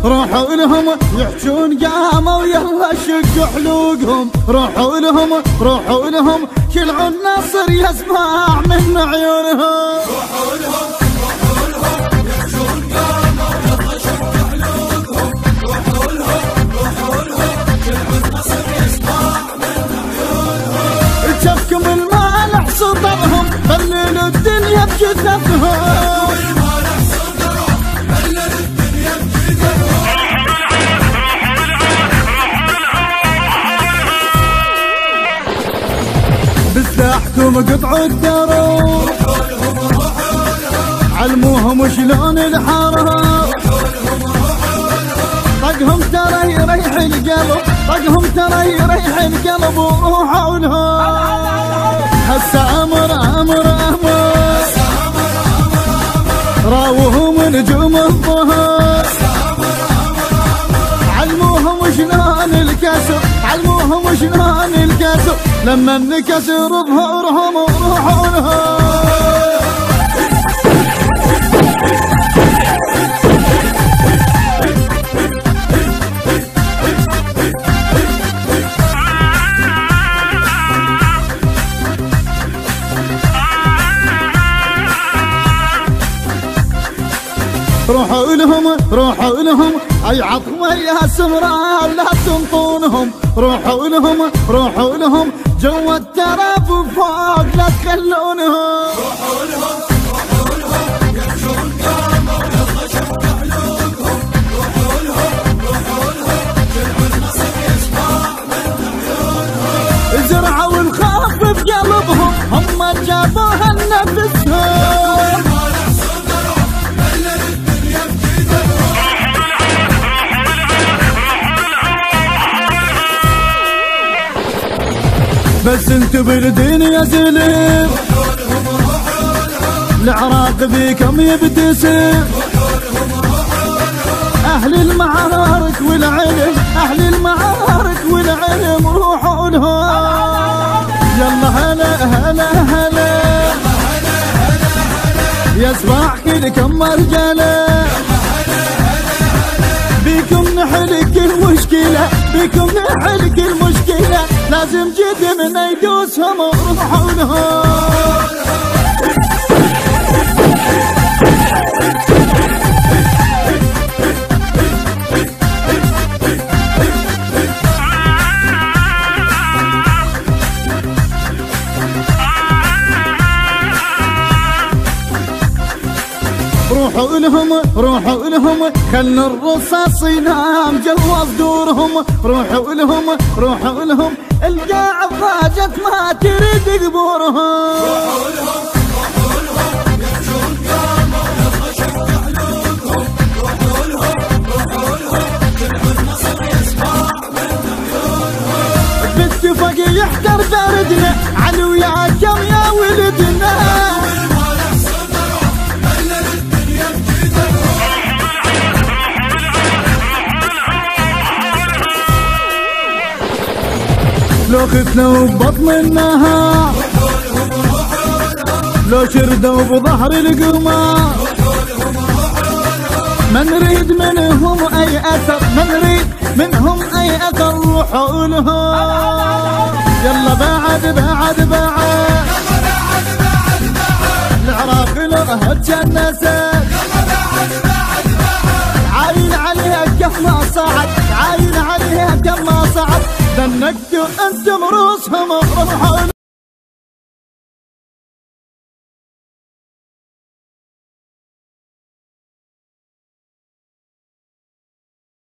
روحوا لهم يحجون قاموا يلا شقوا حلوقهم. روحوا لهم كل الناصر يسمع من عيونهم. روحوا لهم يحجون قاموا يلا شقوا حلوقهم. روحوا لهم كل الناصر يسمع من عيونهم. جفكم المالح سطرهم خللوا الدنيا بجثثهم. بالساحكم قطعوا الدروب علموهم شلون الحرب. طقهم ترى يريح القلب، طقهم ترى يريح القلب وروحوا لهم. هسه امر راوهم نجوم الظهر. علموهم شلون الكسر، علموهم شلون الكسر لما انكسر ظهورهم وروحوا لهم. روحوا لهم اي عطوه يا سمراء لا تنطونهم. روحوا لهم جو التراب فوق لا تخلونهم. روحوا لهم يحجون قاموا يلا شقوا حلوقهم. روحوا لهم كل الناصر يسمع من عيونهم. زرعوا الخوف في قلبهم هم جابوها لنفسهم. بس انتو بالدنيا زلم العراق بيكم يبتسم. اهل المعارك والعلم، اهل المعارك والعلم روحوا لهم. يلا هلا يسمع كلكم رجاله. بيكم نحل كل مشكلة، بيكم نحل كل مشكلة. لازم جد من يدوسهم وروحوا لهم. روحوا لهم خلوا الرصاص ينام جوا صدورهم. روحوا لهم القاع ضاجت ما تريد قبورهم. روحوا لهم يحجون قاموا يلا شقوا حلوقهم. روحوا لهم كل الناصر يسمع من عيونهم. بالتفاق يحتر باردنا علي وياكم يا ولدنا. لو خفنا ببطن النهار، لو شردوا بظهر القمر، ما نريد منهم اي اثر، ما نريد منهم اي اثر. روحوا لهم يلا بعد العراق لها تجنست. عايل عليها كيف ما صعد